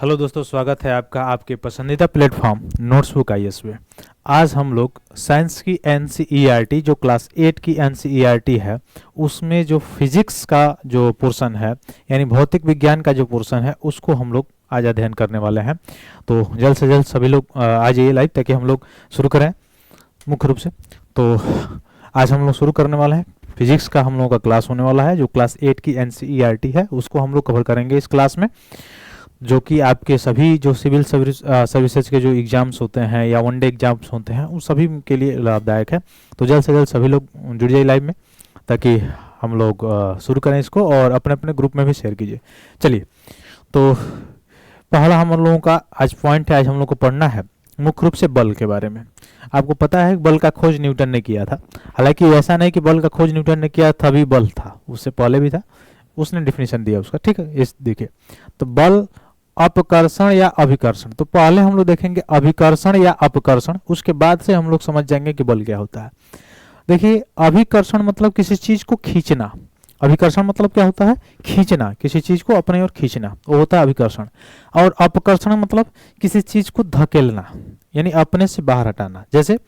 Hello दोस्तों, स्वागत है आपका आपके पसंदीदा प्लेटफॉर्म नोट्सबुक आईएएस में। आज हम लोग साइंस की एनसीईआरटी जो क्लास 8 की एनसीईआरटी है उसमें जो फिजिक्स का जो पोर्शन है यानी भौतिक विज्ञान का जो पोर्शन है उसको हम लोग आज अध्ययन करने वाले हैं। तो जल्द से जल्द सभी लोग आ जाइए लाइव ताकि हम लोग शुरू करें मुख्य रूप से। तो आज हम लोग शुरू करने वाले हैं। फिजिक्स का हम लोगों का क्लास होने वाला है जो क्लास 8 की एनसीईआरटी है उसको हम लोग कवर करेंगे इस क्लास में, जो कि आपके सभी जो सिविल सर्विसेज के जो एग्ज़ाम्स होते हैं या वनडे एग्जाम्स होते हैं उन सभी के लिए लाभदायक है। तो जल्द से जल्द सभी लोग जुड़ जाइए लाइव में ताकि हम लोग शुरू करें इसको और अपने अपने ग्रुप में भी शेयर कीजिए। चलिए, तो पहला हम लोगों का आज पॉइंट है, आज हम लोग को पढ़ना है मुख्य रूप से बल के बारे में। आपको पता है बल का खोज न्यूटन ने किया था। हालांकि ऐसा नहीं कि बल का खोज न्यूटन ने किया तभी बल था, उससे पहले भी था, उसने डिफिनेशन दिया उसका। ठीक है, इस देखिए तो बल अपकर्षण या अभिकर्षण। तो पहले हम लोग देखेंगे अभिकर्षण या अपकर्षण, उसके बाद से हम लोग समझ जाएंगे कि बल क्या होता है। देखिए, अभिकर्षण मतलब किसी चीज को खींचना। अभिकर्षण मतलब क्या होता है? खींचना, किसी चीज को अपने ओर खींचना, वो होता है अभिकर्षण। और अपकर्षण मतलब किसी चीज को धकेलना यानी अपने से बाहर हटाना। जैसे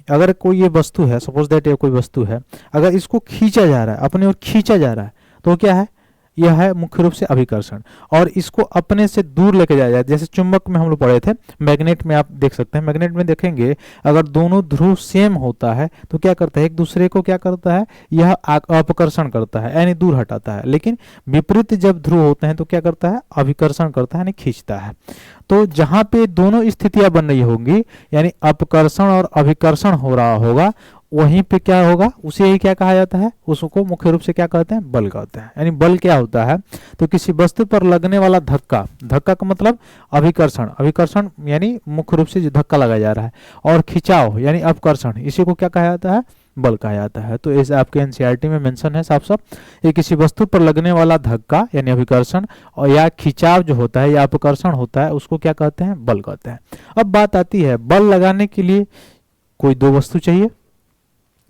अगर कोई ये वस्तु है, सपोज दैट ये कोई वस्तु है, अगर इसको खींचा जा रहा है, अपने ओर खींचा जा रहा है, तो क्या है? यह है मुख्य रूप से अभिकर्षण। और इसको अपने से दूर लेके जाया जाए, जैसे चुंबक में हम लोग पढ़े थे, मैग्नेट में आप देख सकते हैं। मैग्नेट में देखेंगे अगर दोनों ध्रुव सेम होता है तो क्या करता है? एक दूसरे को क्या करता है? यह अपकर्षण करता है यानी दूर हटाता है। लेकिन विपरीत जब ध्रुव होते हैं तो क्या करता है? अभिकर्षण करता है यानी खींचता है। तो जहां पे दोनों स्थितियां बन रही होंगी यानी अपकर्षण और अभिकर्षण हो रहा होगा, वहीं पे क्या होगा? उसे ही क्या कहा जाता है? उसको मुख्य रूप से क्या कहते हैं? बल कहते हैं। यानी बल क्या होता है? तो किसी वस्तु पर लगने वाला धक्का, धक्का का मतलब अभिकर्षण, अभिकर्षण यानी मुख्य रूप से जो धक्का लगाया जा रहा है, और खिंचाव यानी अपकर्षण, इसी को क्या कहा जाता है? बल कहा जाता है। तो इस आपके एनसीईआरटी में मेंशन है साफ साफ, ये किसी वस्तु पर लगने वाला धक्का यानी अभिकर्षण और या खिंचाव जो होता है या अपकर्षण होता है उसको क्या कहते हैं? बल कहते हैं। अब बात आती है बल लगाने के लिए कोई दो वस्तु चाहिए,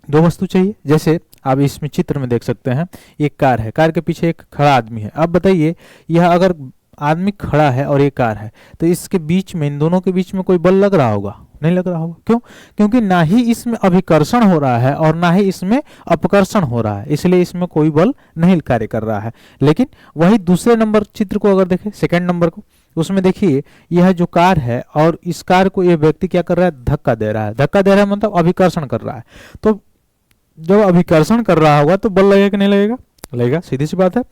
दो वस्तु चाहिए। जैसे आप इसमें चित्र में देख सकते हैं, एक कार है, कार के पीछे एक खड़ा आदमी है। अब बताइए, यह अगर आदमी खड़ा है और एक कार है तो इसके बीच में, इन दोनों के बीच में कोई बल लग रहा होगा? नहीं लग रहा होगा। क्यों? क्योंकि ना ही इसमें अभिकर्षण हो रहा है और ना ही इसमें अपकर्षण हो रहा है, इसलिए इसमें कोई बल नहीं कार्य कर रहा है। लेकिन वही दूसरे नंबर चित्र को अगर देखें, सेकंड नंबर को, उसमें देखिए यह जो कार है और इस कार को यह व्यक्ति क्या कर रहा है? धक्का दे रहा है। धक्का दे रहा है मतलब अभिकर्षण कर रहा है। तो जब अभिकर्षण कर रहा होगा तो बल लगेगा कि नहीं लगेगा? लगेगा, सीधी सी बात है।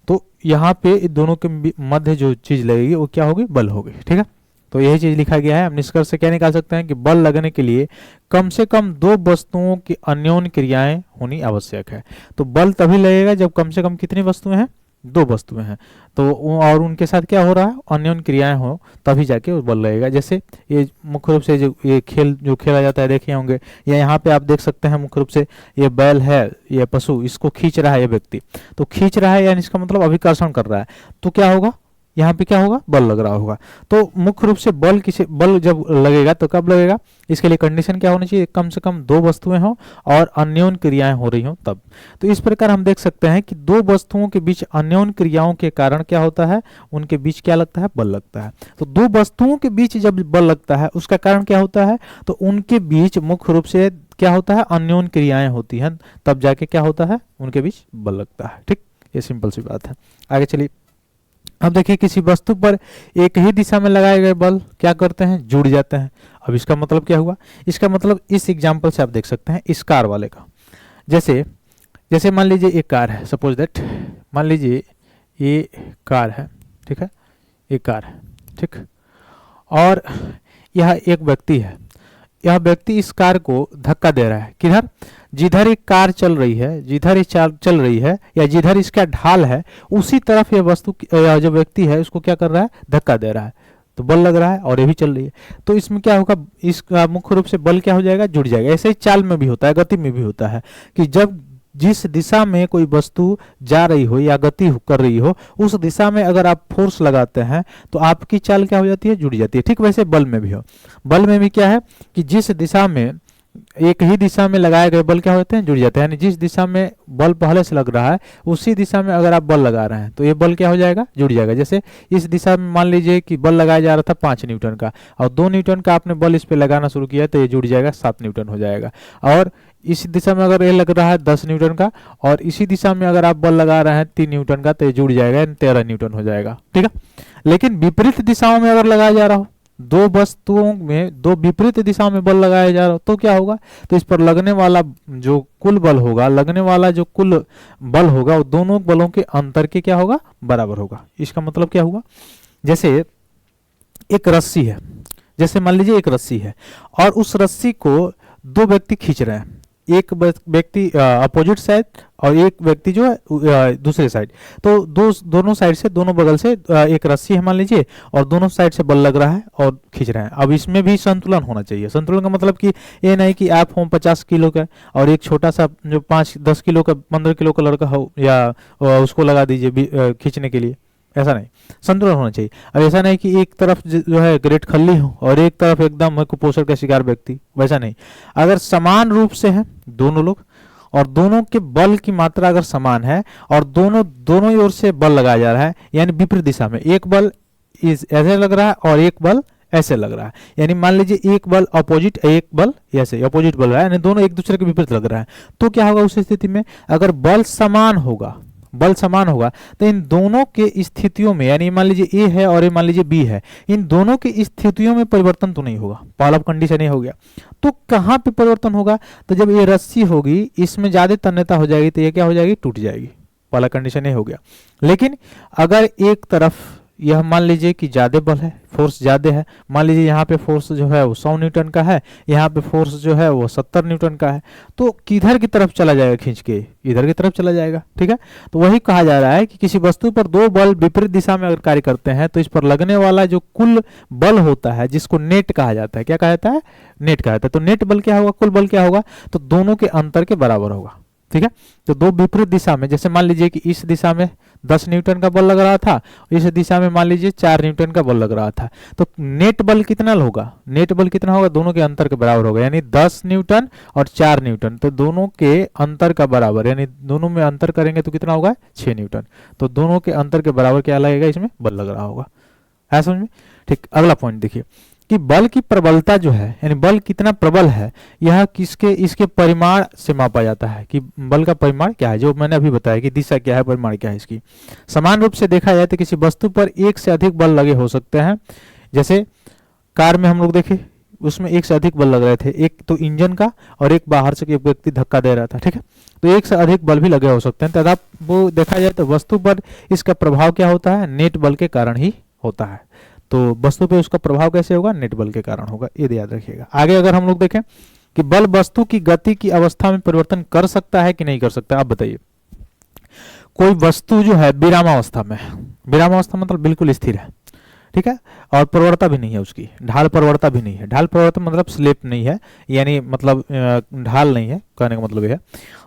तो यहाँ पे दोनों के मध्य जो चीज लगेगी वो क्या होगी? बल होगी। ठीक है, तो यही चीज लिखा गया है। हम निष्कर्ष से क्या निकाल सकते हैं कि बल लगने के लिए कम से कम दो वस्तुओं की अन्योन्य क्रियाएं होनी आवश्यक है। तो बल तभी लगेगा जब कम से कम कितनी वस्तुएं हैं? दो वस्तुएं हैं। तो और उनके साथ क्या हो रहा है? अन्योन्य क्रियाएं हो, तभी जाके वो बल लगेगा। जैसे ये मुख्य रूप से जो ये खेल जो खेला जाता है देखे होंगे, या यहाँ पे आप देख सकते हैं मुख्य रूप से ये बैल है, ये पशु, इसको खींच रहा है ये व्यक्ति। तो खींच रहा है यानी इसका मतलब अभिकर्षण कर रहा है। तो क्या होगा? यहाँ पे क्या होगा? बल लग रहा होगा। तो मुख्य रूप से बल जब लगेगा तो कब लगेगा? इसके लिए कंडीशन क्या होनी चाहिए? कम से कम दो वस्तुएं हो और अन्योन्य क्रियाएं हो रही हो तब। तो इस प्रकार हम देख सकते हैं कि दो वस्तुओं के बीच अन्योन्य क्रियाओं के कारण क्या होता है? उनके बीच क्या लगता है? बल लगता है। तो दो वस्तुओं के बीच जब बल लगता है उसका कारण क्या होता है? तो उनके बीच मुख्य रूप से क्या होता है? अन्योन्य क्रियाएं होती हैं, तब जाके क्या होता है? उनके बीच बल लगता है। ठीक, ये सिंपल सी बात है। आगे चलिए, अब देखिए किसी वस्तु पर एक ही दिशा में लगाए गए बल क्या करते हैं? जुड़ जाते हैं। अब इसका मतलब क्या हुआ? इसका मतलब इस एग्जांपल से आप देख सकते हैं इस कार वाले का। जैसे जैसे मान लीजिए एक कार है, सपोज दैट मान लीजिए ये कार है, ठीक है, एक कार है, ठीक, और यह एक व्यक्ति है। यह व्यक्ति इस कार को धक्का दे रहा है। किधर? जिधर एक कार चल रही है, जिधर ये चल रही है या जिधर इसका ढाल है उसी तरफ यह वस्तु जो व्यक्ति है उसको क्या कर रहा है? धक्का दे रहा है। तो बल लग रहा है और ये भी चल रही है। तो इसमें क्या होगा? इसका मुख्य रूप से बल क्या हो जाएगा? जुड़ जाएगा। ऐसे ही चाल में भी होता है, गति में भी होता है कि जब जिस दिशा में कोई वस्तु जा रही हो या गति कर रही हो उस दिशा में अगर आप फोर्स लगाते हैं तो आपकी चाल क्या हो जाती है? जुड़ जाती है। ठीक वैसे बल में भी हो। बल में भी क्या है कि जिस दिशा में एक ही दिशा में लगाए गए बल क्या होते हैं, जुड़ जाते हैं। यानी जिस दिशा में बल पहले से लग रहा है उसी दिशा में अगर आप बल लगा रहे हैं तो ये बल क्या हो जाएगा, जुड़ जाएगा। जैसे इस दिशा में मान लीजिए कि बल लगाया जा रहा था 5 न्यूटन का, और 2 न्यूटन का आपने बल इस पे लगाना शुरू किया तो ये जुड़ जाएगा, 7 न्यूटन हो जाएगा। और इस दिशा में अगर ये लग रहा है 10 न्यूटन का, और इसी दिशा में अगर आप बल लगा रहे हैं 3 न्यूटन का, तो ये जुड़ जाएगा, 13 न्यूटन हो जाएगा। ठीक है, लेकिन विपरीत दिशाओं में अगर लगाया जा रहा हो, दो वस्तुओं में दो विपरीत दिशाओं में बल लगाया जा रहा हो तो क्या होगा, तो इस पर लगने वाला जो कुल बल होगा, लगने वाला जो कुल बल होगा वो दोनों बलों के अंतर के क्या होगा, बराबर होगा। इसका मतलब क्या हुआ, जैसे एक रस्सी है, जैसे मान लीजिए एक रस्सी है और उस रस्सी को 2 व्यक्ति खींच रहे हैं, एक व्यक्ति अपोजिट साइड और एक व्यक्ति जो है दूसरे साइड। तो दोनों साइड से, दोनों बगल से एक रस्सी है मान लीजिए, और दोनों साइड से बल लग रहा है और खींच रहे हैं। अब इसमें भी संतुलन होना चाहिए। संतुलन का मतलब कि ये नहीं कि आप हो 50 किलो का और एक छोटा सा जो 5-10 किलो का 15 किलो का लड़का हो या उसको लगा दीजिए खींचने के लिए, ऐसा नहीं। संतुलन होना चाहिए। अब ऐसा नहीं कि एक तरफ जो है ग्रेट खल्ली हो और एक तरफ एकदम कुपोषण का शिकार व्यक्ति, वैसा नहीं। अगर समान रूप से है दोनों लोग और दोनों के बल की मात्रा अगर समान है और दोनों ओर से बल लगाया जा रहा है, यानी विपरीत दिशा में, एक बल ऐसे लग रहा है और एक बल ऐसे लग रहा है, यानी मान लीजिए एक बल अपोजिट, एक बल ऐसे अपोजिट बल रहा है, यानी दोनों एक दूसरे के विपरीत लग रहा है, तो क्या होगा उस स्थिति में, अगर बल समान होगा तो इन दोनों के स्थितियों में, यानी मान लीजिए ए है और ये मान लीजिए बी है, इन दोनों की स्थितियों में परिवर्तन तो नहीं होगा, पहला कंडीशन ये हो गया। तो कहाँ पे परिवर्तन होगा, तो जब ये रस्सी होगी इसमें ज्यादा तन्यता हो जाएगी तो ये क्या हो जाएगी, टूट जाएगी, पहला कंडीशन ये हो गया। लेकिन अगर एक तरफ यह मान लीजिए कि ज्यादा बल है, फोर्स ज्यादा है, मान लीजिए यहाँ पे फोर्स जो है वो 100 न्यूटन का है, यहाँ पे फोर्स जो है वो 70 न्यूटन का है, तो किधर की तरफ चला जाएगा, खींच के इधर की तरफ चला जाएगा। ठीक है, तो वही कहा जा रहा है कि किसी वस्तु पर 2 बल विपरीत दिशा में अगर कार्य करते हैं तो इस पर लगने वाला जो कुल बल होता है, जिसको नेट कहा जाता है, क्या कहा जाता है, नेट कहा जाता है। तो नेट बल क्या होगा, कुल बल क्या होगा, तो दोनों के अंतर के बराबर होगा। ठीक है, तो 2 विपरीत दिशा में, जैसे मान लीजिए कि इस दिशा में 10 न्यूटन का बल लग रहा था, इस दिशा में मान लीजिए 4 न्यूटन का बल लग रहा था, तो नेट बल कितना होगा, नेट बल कितना होगा, दोनों के अंतर के बराबर होगा, यानी 10 न्यूटन और 4 न्यूटन, तो दोनों के अंतर का बराबर, यानी दोनों में अंतर करेंगे तो कितना होगा, 6 न्यूटन। तो दोनों के अंतर के बराबर क्या लगेगा, इसमें बल लग रहा होगा, है समझ में। ठीक, अगला पॉइंट देखिए कि बल की प्रबलता जो है, यानी बल कितना प्रबल है, यह इसके परिमाण से मापा जाता है कि बल का परिमाण क्या है, जो मैंने अभी बताया कि दिशा क्या है, परिमाण क्या है इसकी। समान रूप से देखा जाए तो किसी वस्तु पर एक से अधिक बल लगे हो सकते हैं। जैसे कार में हम लोग देखे, उसमें एक से अधिक बल लग रहे थे, एक तो इंजन का और एक बाहर से एक व्यक्ति धक्का दे रहा था। ठीक है, तो एक से अधिक बल भी लगे हो सकते हैं, तथा वो देखा जाए तो वस्तु पर इसका प्रभाव क्या होता है, नेट बल के कारण ही होता है। तो वस्तु पे उसका प्रभाव कैसे होगा, नेट बल के कारण होगा, ये याद रखिएगा। आगे अगर हम लोग देखें कि बल वस्तु की गति की अवस्था में परिवर्तन कर सकता है कि नहीं कर सकता, आप बताइए। कोई वस्तु जो है विरामावस्था में, विरामावस्था मतलब बिल्कुल स्थिर है, ठीक है, और प्रवणता भी नहीं है, उसकी ढाल प्रवणता भी नहीं है। ढाल प्रवणता मतलब स्लिप नहीं है, यानी मतलब ढाल नहीं है, कहने का मतलब ये है।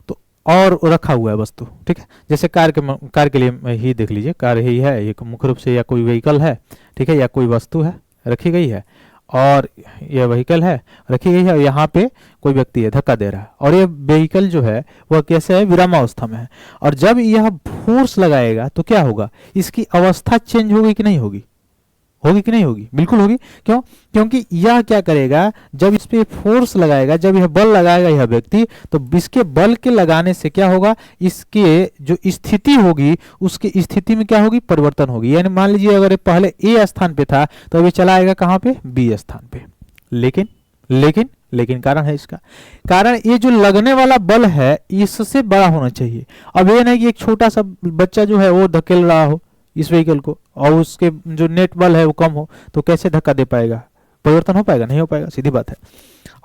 तो और रखा हुआ है वस्तु, ठीक है, जैसे कार के लिए ही देख लीजिए, कार ही है एक मुख्य रूप से, या कोई व्हीकल है, ठीक है, या कोई वस्तु है रखी गई है, और यह व्हीकल है रखी गई है, और यहाँ पे कोई व्यक्ति है धक्का दे रहा है, और ये व्हीकल जो है वह कैसे है, विरामावस्था में है। और जब यह फोर्स लगाएगा तो क्या होगा, इसकी अवस्था चेंज होगी कि नहीं होगी, होगी कि नहीं होगी, बिल्कुल होगी। क्यों, क्योंकि यह क्या करेगा, जब इस पे फोर्स लगाएगा, जब यह बल लगाएगा यह व्यक्ति, तो इसके बल के लगाने से क्या होगा, इसके जो स्थिति होगी उसकी स्थिति में क्या होगी, परिवर्तन होगी। यानी मान लीजिए अगर पहले ए स्थान पे था तो अभी चला आएगा कहाँ पे, बी स्थान पे। लेकिन कारण है, इसका कारण ये जो लगने वाला बल है इससे बड़ा होना चाहिए। अब ये नहीं कि एक छोटा सा बच्चा जो है वो धकेल रहा हो इस व्हीकल को और उसके जो नेट बल है वो कम हो, तो कैसे धक्का दे पाएगा, परिवर्तन हो पाएगा, नहीं हो पाएगा, सीधी बात है।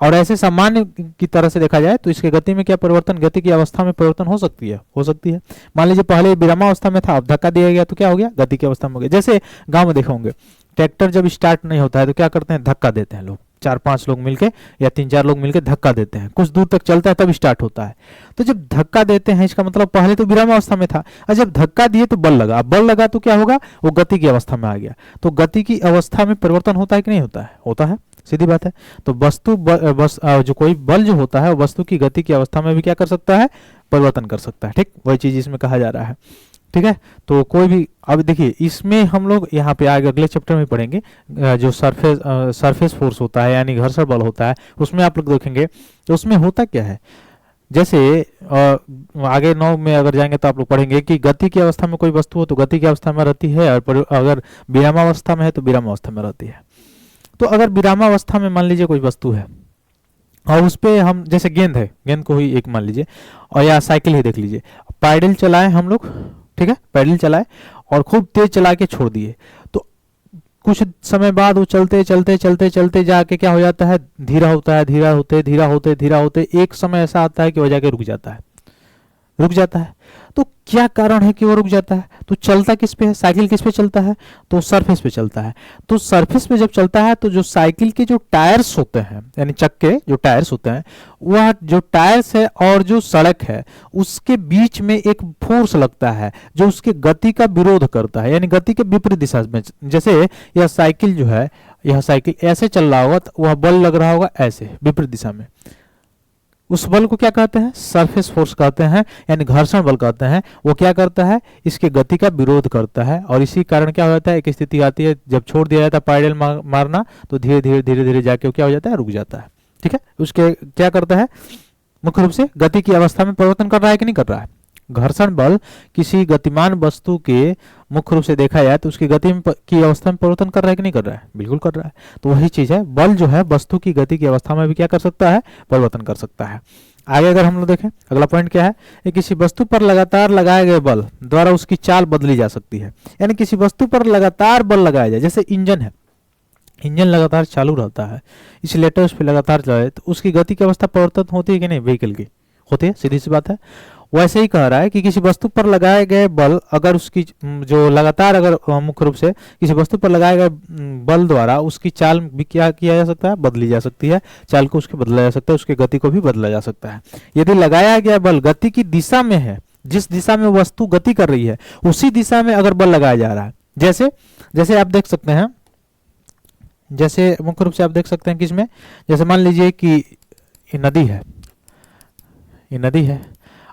और ऐसे सामान्य की तरह से देखा जाए तो इसके गति में क्या परिवर्तन, गति की अवस्था में परिवर्तन हो सकती है। मान लीजिए पहले विरामावस्था में था, अब धक्का दिया गया तो क्या हो गया, गति की अवस्था में हो गया। जैसे गांव में देखे होंगे ट्रैक्टर जब स्टार्ट नहीं होता है तो क्या करते हैं, धक्का देते हैं लोग, 4-5 लोग मिलके या 3-4 लोग मिलके धक्का देते हैं, कुछ दूर तक चलता है तब स्टार्ट होता है। तो जब धक्का देते हैं इसका मतलब पहले तो विरामावस्था में था, और जब धक्का दिए तो बल लगा, बल लगा तो क्या होगा, वो गति की अवस्था में आ गया। तो गति की अवस्था में परिवर्तन होता है कि नहीं होता है? होता है, सीधी बात है। तो जो कोई बल जो होता है वो वस्तु की गति की अवस्था में भी क्या कर सकता है, परिवर्तन कर सकता है। ठीक, वही चीज इसमें कहा जा रहा है। ठीक है, तो कोई भी, अब देखिए इसमें हम लोग यहाँ पे आगे अगले चैप्टर में पढ़ेंगे जो सरफेस फोर्स होता है यानी घर्षण बल होता है, उसमें आप लोग देखेंगे तो उसमें होता क्या है। जैसे आगे 9 में अगर जाएंगे तो आप लोग पढ़ेंगे कि गति की अवस्था में कोई वस्तु हो तो गति की अवस्था में रहती है, और अगर विरामावस्था में है तो विरामावस्था में रहती है। तो अगर विरामावस्था में मान लीजिए कोई वस्तु है और उस पर हम, जैसे गेंद है, गेंद को ही एक मान लीजिए, और या साइकिल ही देख लीजिए, पैडल चलाए हम लोग, ठीक है, पैडल चलाए और खूब तेज चला के छोड़ दिए, तो कुछ समय बाद वो चलते चलते चलते चलते जाके क्या हो जाता है, धीरा होता है, धीरा होते एक समय ऐसा आता है कि वो जाके रुक जाता है, रुक जाता है। तो क्या कारण है कि वो रुक जाता है? तो चलता किस पे है, साइकिल किस पे चलता है, तो सरफेस पे चलता है। तो सरफेस पे जब चलता है तो जो साइकिल के जो टायर्स होते हैं यानी चक्के जो टायर्स होते हैं, वह जो टायर्स है और जो सड़क है उसके बीच में एक फोर्स लगता है जो उसके गति का विरोध करता है, यानी गति के विपरीत दिशा में। जैसे यह साइकिल जो है, यह साइकिल ऐसे चल रहा होगा तो वह बल लग रहा होगा ऐसे विपरीत दिशा में, उस बल को क्या कहते हैं, सरफेस फोर्स कहते हैं, यानी घर्षण बल कहते हैं। वो क्या करता है, इसके गति का विरोध करता है, और इसी कारण क्या हो जाता है, एक स्थिति आती है जब छोड़ दिया जाता है पैडल मारना तो धीरे धीरे धीरे धीरे जाके वो क्या हो जाता है, रुक जाता है। ठीक है, उसके क्या करता है, मुख्य रूप से गति की अवस्था में परिवर्तन कर रहा है कि नहीं कर रहा है। घर्षण बल किसी गतिमान वस्तु के मुख्य रूप से देखा जाए तो उसकी गति की अवस्था में परिवर्तन कर रहा है कि नहीं कर रहा है, बिल्कुल कर रहा है। तो वही चीज है, बल जो है वस्तु की गति की अवस्था में भी क्या कर सकता है, परिवर्तन कर सकता है। आगे अगर हम लोग देखें, अगला पॉइंट क्या है, किसी वस्तु पर लगातार लगाए गए बल द्वारा उसकी चाल बदली जा सकती है। यानी किसी वस्तु पर लगातार बल लगाया जाए, जैसे इंजन है, इंजन लगातार चालू रहता है, इसलिए उस पर लगातार चलाए तो उसकी गति की अवस्था परिवर्तन होती है कि नहीं, व्हीकल की होती है, सीधी सी बात है। वैसे ही कह रहा है कि किसी वस्तु पर लगाए गए बल अगर उसकी जो लगातार अगर मुख्य रूप से किसी वस्तु पर लगाए गए बल द्वारा उसकी चाल भी क्या किया जा सकता है, बदली जा सकती है, चाल को उसके बदला जा सकता है, उसकी गति को भी बदला जा सकता है। यदि लगाया गया बल गति की दिशा में है, जिस दिशा में वस्तु गति कर रही है उसी दिशा में अगर बल लगाया जा रहा है, जैसे जैसे आप देख सकते हैं, जैसे मुख्य रूप से आप देख सकते हैं किसमें, जैसे मान लीजिए कि ये नदी है, ये नदी है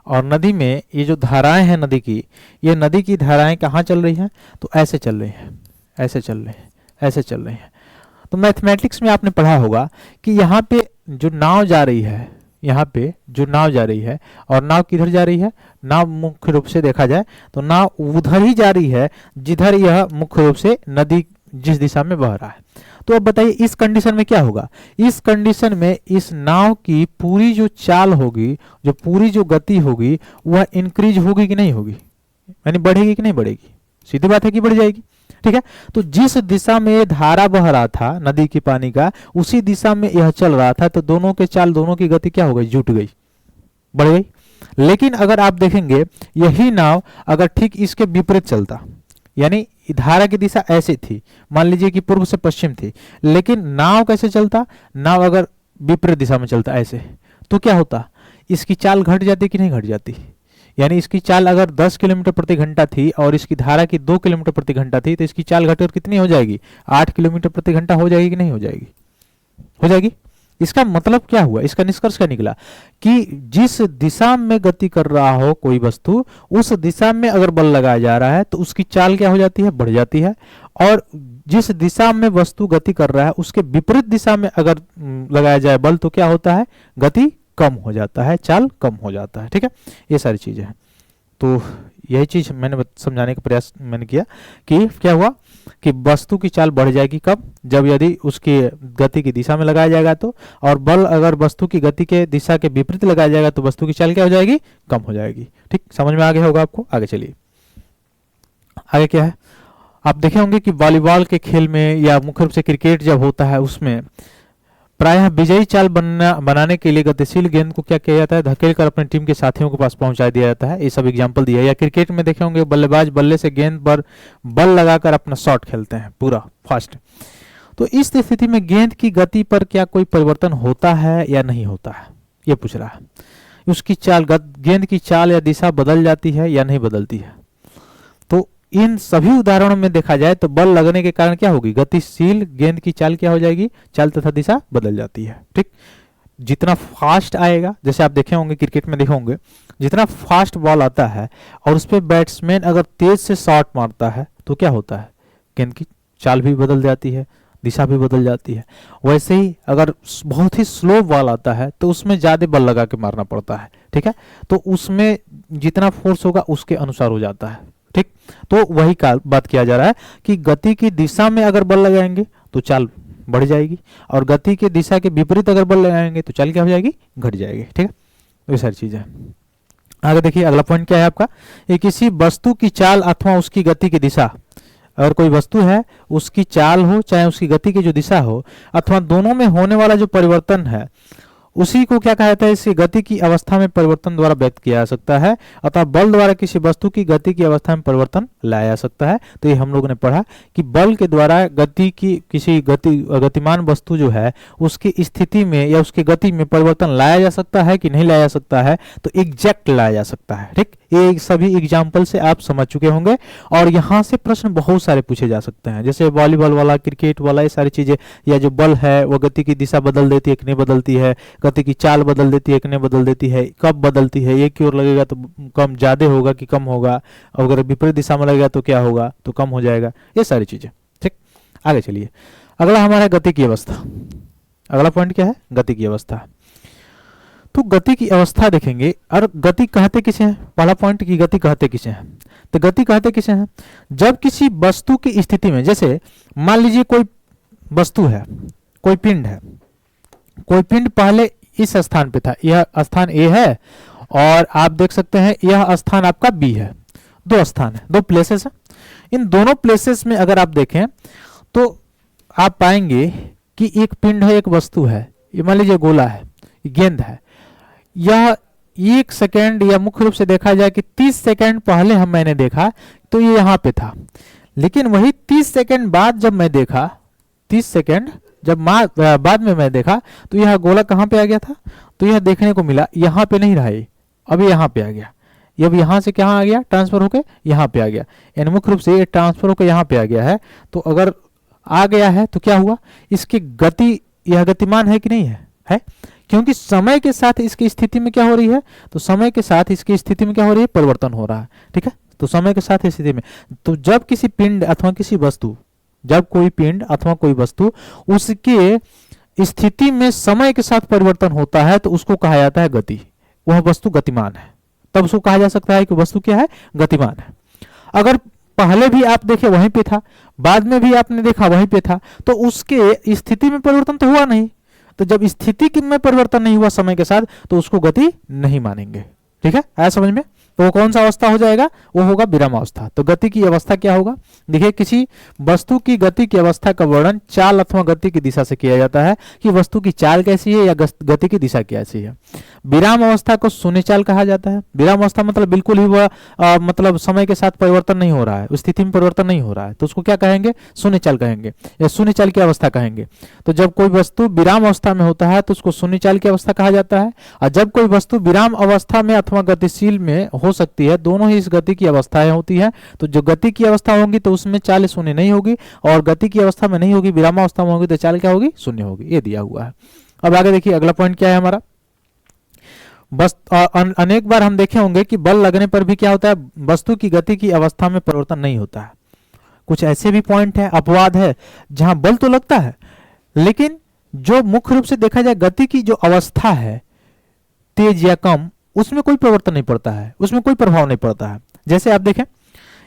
और नदी में ये जो धाराएं हैं नदी की, ये नदी की धाराएं कहाँ चल रही हैं, तो ऐसे चल रही हैं, ऐसे चल रही हैं, ऐसे चल रही हैं। तो मैथमेटिक्स में आपने पढ़ा होगा कि यहाँ पे जो नाव जा रही है, यहाँ पे जो नाव जा रही है, और नाव किधर जा रही है, नाव मुख्य रूप से देखा जाए तो नाव उधर ही जा रही है जिधर यह मुख्य रूप से नदी जिस दिशा में बह रहा है। तो अब बताइए इस कंडीशन में क्या होगा, इस कंडीशन में इस नाव की पूरी जो चाल होगी, जो पूरी जो गति होगी वह इंक्रीज होगी कि नहीं होगी, यानी बढ़ेगी कि नहीं बढ़ेगी, सीधी बात है कि बढ़ जाएगी। ठीक है, तो जिस दिशा में ये धारा बह रहा था नदी की पानी का, उसी दिशा में यह चल रहा था, तो दोनों के चाल, दोनों की गति क्या हो गई, जुट गई, बढ़ गई। लेकिन अगर आप देखेंगे यही नाव अगर ठीक इसके विपरीत चलता, यानी धारा की दिशा ऐसे थी, मान लीजिए कि पूर्व से पश्चिम थी, लेकिन नाव कैसे चलता, नाव अगर विपरीत दिशा में चलता ऐसे, तो क्या होता, इसकी चाल घट जाती कि नहीं घट जाती। यानी इसकी चाल अगर 10 किलोमीटर प्रति घंटा थी और इसकी धारा की 2 किलोमीटर प्रति घंटा थी, तो इसकी चाल घटकर कितनी हो जाएगी, 8 किलोमीटर प्रति घंटा हो जाएगी कि नहीं हो जाएगी, हो जाएगी। इसका मतलब क्या हुआ, इसका निष्कर्ष क्या निकला कि जिस दिशा में गति कर रहा हो कोई वस्तु, उस दिशा में अगर बल लगाया जा रहा है तो उसकी चाल क्या हो जाती है, बढ़ जाती है, और जिस दिशा में वस्तु गति कर रहा है उसके विपरीत दिशा में अगर लगाया जाए बल तो क्या होता है, गति कम हो जाता है, चाल कम हो जाता है। ठीक है, ये सारी चीजें हैं। तो यही चीज मैंने समझाने का प्रयास मैंने किया कि क्या हुआ कि वस्तु की चाल बढ़ जाएगी कब, जब यदि उसकी गति की दिशा में लगाया जाएगा तो, और बल अगर वस्तु की गति के दिशा के विपरीत लगाया जाएगा तो वस्तु की चाल क्या हो जाएगी, कम हो जाएगी। ठीक, समझ में आ गया होगा आपको। आगे चलिए, आगे क्या है, आप देखे होंगे कि वॉलीबॉल के खेल में या मुख्य रूप से क्रिकेट जब होता है उसमें प्रायः विजयी चाल बनाने के लिए गतिशील गेंद को क्या किया जाता है, धकेल कर अपने टीम के साथियों के पास पहुंचा दिया जाता है। ये सब एग्जांपल दिया है। या क्रिकेट में देखे होंगे बल्लेबाज बल्ले से गेंद पर बल लगाकर अपना शॉट खेलते हैं पूरा फास्ट। तो इस स्थिति में गेंद की गति पर क्या कोई परिवर्तन होता है या नहीं होता है, ये पूछ रहा है। उसकी चाल, गेंद की चाल या दिशा बदल जाती है या नहीं बदलती है। तो इन सभी उदाहरणों में देखा जाए तो बल लगने के कारण क्या होगी, गतिशील गेंद की चाल क्या हो जाएगी, चाल तथा दिशा बदल जाती है। ठीक, जितना फास्ट आएगा, जैसे आप देखे होंगे क्रिकेट में देखे होंगे, जितना फास्ट बॉल आता है और उस पर बैट्समैन अगर तेज से शॉट मारता है तो क्या होता है, गेंद की चाल भी बदल जाती है, दिशा भी बदल जाती है। वैसे ही अगर बहुत ही स्लो बॉल आता है तो उसमें ज्यादा बल लगा के मारना पड़ता है। ठीक है, तो उसमें जितना फोर्स होगा उसके अनुसार हो जाता है। ठीक, तो वही बात किया जा रहा है कि गति की दिशा में अगर बल लगाएंगे तो चाल बढ़ जाएगी, और गति की दिशा के विपरीत अगर बल लगाएंगे तो चाल क्या हो जाएगी, घट जाएगी। ठीक है, तो ये सारी चीजें। आगे देखिए अगला पॉइंट क्या है आपका, ये किसी वस्तु की चाल अथवा उसकी गति की दिशा, अगर कोई वस्तु है उसकी चाल हो चाहे उसकी गति की जो दिशा हो, अथवा दोनों में होने वाला जो परिवर्तन है उसी को क्या कहा जाता है, इसकी गति की अवस्था में परिवर्तन द्वारा व्यक्त किया जा सकता है, अतः बल द्वारा किसी वस्तु की गति की अवस्था में परिवर्तन लाया जा सकता है। तो ये हम लोगों ने पढ़ा कि बल के द्वारा गति की किसी गतिमान वस्तु जो है उसकी स्थिति में या उसकी गति में परिवर्तन लाया जा सकता है कि नहीं लाया जा सकता है, तो एग्जैक्ट लाया जा सकता है। ठीक, ये सभी एग्जाम्पल से आप समझ चुके होंगे, और यहाँ से प्रश्न बहुत सारे पूछे जा सकते हैं, जैसे वॉलीबॉल वाला, क्रिकेट वाला, ये सारी चीजें, या जो बल है वो गति की दिशा बदल देती है कि नहीं बदलती है, गति की चाल बदल देती है कि नहीं बदल देती है, कब बदलती है, एक की ओर लगेगा तो कम ज्यादा होगा कि कम होगा, अगर विपरीत दिशा में लगेगा तो क्या होगा, तो कम हो जाएगा, ये सारी चीजें। ठीक, आगे चलिए, अगला हमारा गति की अवस्था। अगला पॉइंट क्या है, गति की अवस्था। तो गति की अवस्था देखेंगे, और गति कहते किसे हैं, पहला पॉइंट की गति कहते किसे हैं, तो गति कहते किसे हैं, जब किसी वस्तु की स्थिति में, जैसे मान लीजिए कोई वस्तु है, कोई पिंड है, कोई पिंड पहले इस स्थान पे था, यह स्थान ए है, और आप देख सकते हैं यह स्थान आपका बी है, दो स्थान है, दो प्लेसेस है। इन दोनों प्लेसेस में अगर आप देखें तो आप पाएंगे कि एक पिंड है, एक वस्तु है, ये मान लीजिए गोला है, गेंद है, यह 1 सेकेंड या मुख्य रूप से देखा जाए कि 30 सेकेंड पहले मैंने देखा तो ये यहाँ पे था, लेकिन वही 30 सेकेंड बाद जब मैं देखा, 30 सेकेंड जब बाद में मैं देखा तो यह गोला कहाँ पे आ गया था, तो यह देखने को मिला यहाँ पे नहीं रहा, अभी यहाँ पे आ गया, ये अब यहाँ से कहाँ आ गया, ट्रांसफर होके यहाँ पे आ गया, यानी मुख्य रूप से ये ट्रांसफर होकर यहाँ पे आ गया है। तो अगर आ गया है तो क्या हुआ, इसकी गति, यह गतिमान है कि नहीं है, क्योंकि समय के साथ इसकी स्थिति में क्या हो रही है, तो समय के साथ इसकी स्थिति में क्या हो रही है, परिवर्तन हो रहा है। ठीक है, तो समय के साथ स्थिति में, तो जब किसी पिंड अथवा किसी वस्तु, जब कोई पिंड अथवा कोई वस्तु उसके स्थिति में समय के साथ परिवर्तन होता है तो उसको कहा जाता है गति, वह वस्तु गतिमान है, तब उसको कहा जा सकता है कि वस्तु क्या है, गतिमान है। अगर पहले भी आप देखे वहीं पे था, बाद में भी आपने देखा वहीं पे था, तो उसके स्थिति में परिवर्तन तो हुआ नहीं, तो जब स्थिति में परिवर्तन नहीं हुआ समय के साथ तो उसको गति नहीं मानेंगे। ठीक है, आया समझ में, तो वो कौन सा अवस्था हो जाएगा, वो होगा विरामावस्था। तो गति की अवस्था क्या होगा, देखिए किसी वस्तु की गति की अवस्था का वर्णन चाल अथवा गति की दिशा से किया जाता है, कि वस्तु की चाल कैसी है या गति की दिशा कैसी है। विराम अवस्था को शून्य चाल कहा जाता है। विराम अवस्था मतलब बिल्कुल ही वह मतलब समय के साथ परिवर्तन नहीं हो रहा है, स्थिति में परिवर्तन नहीं हो रहा है, तो उसको क्या कहेंगे, शून्य चाल कहेंगे, या शून्य चाल की अवस्था कहेंगे। तो जब कोई वस्तु विराम अवस्था में होता है तो उसको शून्य चाल की अवस्था कहा जाता है, और जब कोई वस्तु विराम अवस्था में अथवा गतिशील में हो सकती है, दोनों ही इस गति की अवस्थाएं होती है। तो जो गति की अवस्था होगी तो उसमें चाल शून्य नहीं होगी, और गति की अवस्था में नहीं होगी, विराम अवस्था में होगी तो चाल क्या होगी, शून्य होगी। ये दिया हुआ है। अब आगे देखिए अगला पॉइंट क्या है हमारा, बस अनेक बार हम देखे होंगे कि बल लगने पर भी क्या होता है, वस्तु की गति की अवस्था में परिवर्तन नहीं होता है। कुछ ऐसे भी पॉइंट है, अपवाद है, जहां बल तो लगता है लेकिन जो मुख्य रूप से देखा जाए गति की जो अवस्था है, तेज या कम, उसमें कोई परिवर्तन नहीं पड़ता है, उसमें कोई प्रभाव नहीं पड़ता है। जैसे आप देखें,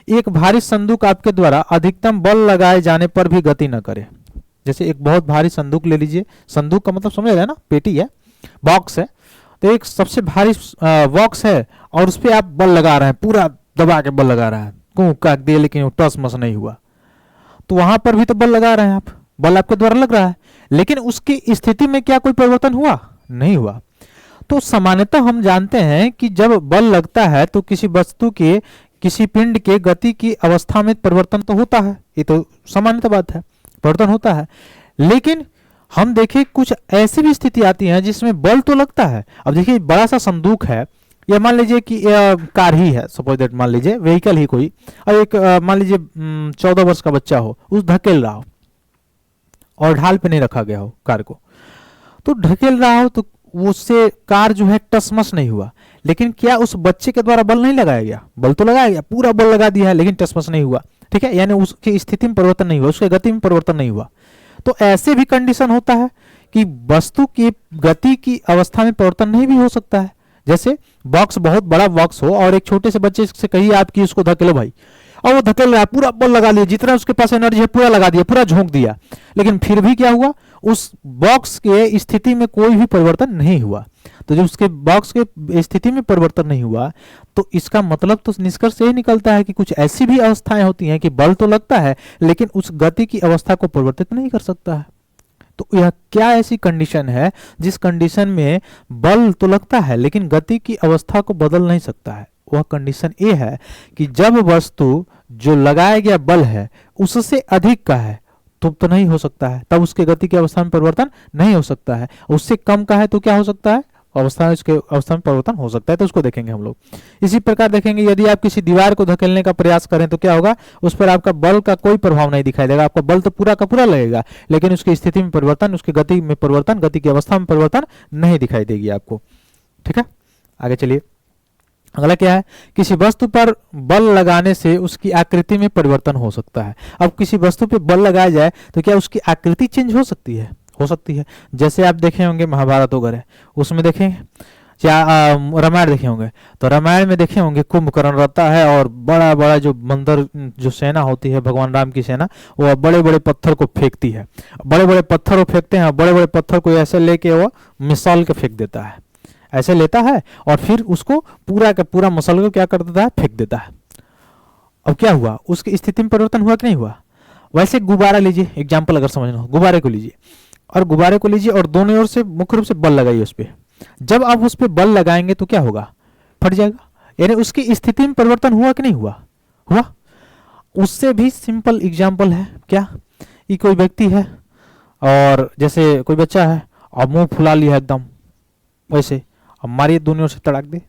एक भारी संदूक आपके द्वारा अधिकतम बल लगाए जाने पर भी गति न करे। जैसे एक बहुत भारी संदूक ले लीजिए, संदूक का मतलब समझ रहे हैं ना, पेटी है, बॉक्स है, तो एक सबसे भारी बॉक्स है और उस पर आप बल लगा रहे हैं, पूरा दबा के बल लगा रहे हैं, कूं काट दिए लेकिन टस मस नहीं हुआ, तो वहां पर भी तो बल लगा रहे हैं आप, बल आपके द्वारा लग रहा है, लेकिन उसकी स्थिति में क्या कोई परिवर्तन हुआ, नहीं हुआ। तो सामान्यतः हम जानते हैं कि जब बल लगता है तो किसी वस्तु के, किसी पिंड के गति की अवस्था में परिवर्तन तो होता है, ये तो सामान्यतः बात है। परिवर्तन होता है। लेकिन हम देखें कुछ ऐसी भी स्थिति आती है जिसमें बल तो लगता है। अब देखिए बड़ा सा संदूक है, या मान लीजिए कि कार ही है, सपोज दैट, मान लीजिए व्हीकल ही कोई, और एक मान लीजिए 14 वर्ष का बच्चा हो, उस धकेल रहा हो और ढाल पे नहीं रखा गया हो कार को, तो ढकेल रहा हो तो उससे कार जो है टसमस नहीं हुआ, लेकिन क्या उस बच्चे के द्वारा बल नहीं लगाया गया? बल तो लगाया गया, पूरा बल लगा दिया है, लेकिन टसमस नहीं हुआ। ठीक है, यानी उसकी स्थिति में परिवर्तन नहीं हुआ, उसकी गति में परिवर्तन नहीं हुआ। तो ऐसे भी कंडीशन होता है कि वस्तु की गति की अवस्था में परिवर्तन नहीं भी हो सकता है। जैसे बॉक्स, बहुत बड़ा बॉक्स हो और एक छोटे से बच्चे से कहिए आप कि उसको धकेलो भाई, और वो धकेल रहा है, पूरा बल लगा लिया, जितना उसके पास एनर्जी है पूरा लगा दिया, पूरा झोंक दिया, लेकिन फिर भी क्या हुआ? उस बॉक्स के स्थिति में कोई भी परिवर्तन नहीं हुआ। तो जब उसके बॉक्स के स्थिति में परिवर्तन नहीं हुआ, तो इसका मतलब तो निष्कर्ष यही निकलता है कि कुछ ऐसी भी अवस्थाएं होती हैं कि बल तो लगता है लेकिन उस गति की अवस्था को परिवर्तित नहीं कर सकता है। तो यह क्या ऐसी कंडीशन है जिस कंडीशन में बल तो लगता है लेकिन गति की अवस्था को बदल नहीं सकता है? वह कंडीशन ये है कि जब वस्तु जो लगाया गया बल है उससे अधिक का है तो नहीं हो सकता है, तब उसके गति की अवस्था में परिवर्तन नहीं हो सकता है। उससे कम का है तो क्या हो सकता है? उसके अवस्था में परिवर्तन हो सकता है। तो उसको देखेंगे हम लोग। इसी प्रकार देखेंगे यदि आप किसी दीवार को धकेलने का प्रयास करें तो क्या होगा? उस पर आपका बल का कोई प्रभाव नहीं दिखाई देगा, आपका बल तो पूरा का पूरा लगेगा, लेकिन उसकी स्थिति में परिवर्तन, उसकी गति में परिवर्तन, गति की अवस्था में परिवर्तन नहीं दिखाई देगी आपको। ठीक है, आगे चलिए। अगला क्या है? किसी वस्तु पर बल लगाने से उसकी आकृति में परिवर्तन हो सकता है। अब किसी वस्तु पे बल लगाया जाए तो क्या उसकी आकृति चेंज हो सकती है? हो सकती है। जैसे आप देखे होंगे महाभारत वगैरह, उसमें देखें, या रामायण देखे होंगे, तो रामायण में देखे होंगे कुंभकर्ण रहता है और बड़ा बड़ा जो मंदिर, जो सेना होती है भगवान राम की सेना, वो बड़े बड़े पत्थर को फेंकती है। बड़े बड़े पत्थर को फेंकते हैं, बड़े बड़े पत्थर को ऐसे लेके वो मिसाल के फेंक देता है, ऐसे लेता है और फिर उसको पूरा का पूरा मसल को क्या कर देता है? फेंक देता है। अब क्या हुआ? उसकी स्थिति में परिवर्तन हुआ कि नहीं हुआ? वैसे गुब्बारा लीजिए, एग्जाम्पल अगर समझना हो, गुब्बारे को लीजिए और दोनों ओर से मुख्य रूप से बल लगाइए उस पर। जब आप उस पर बल लगाएंगे तो क्या होगा? फट जाएगा। यानी उसकी स्थिति में परिवर्तन हुआ कि नहीं हुआ? हुआ। उससे भी सिंपल एग्जाम्पल है क्या? ये कोई व्यक्ति है और जैसे कोई बच्चा है और मुंह फुला लिया एकदम वैसे, अब मारिए दोनों ओर से तड़ाक दे,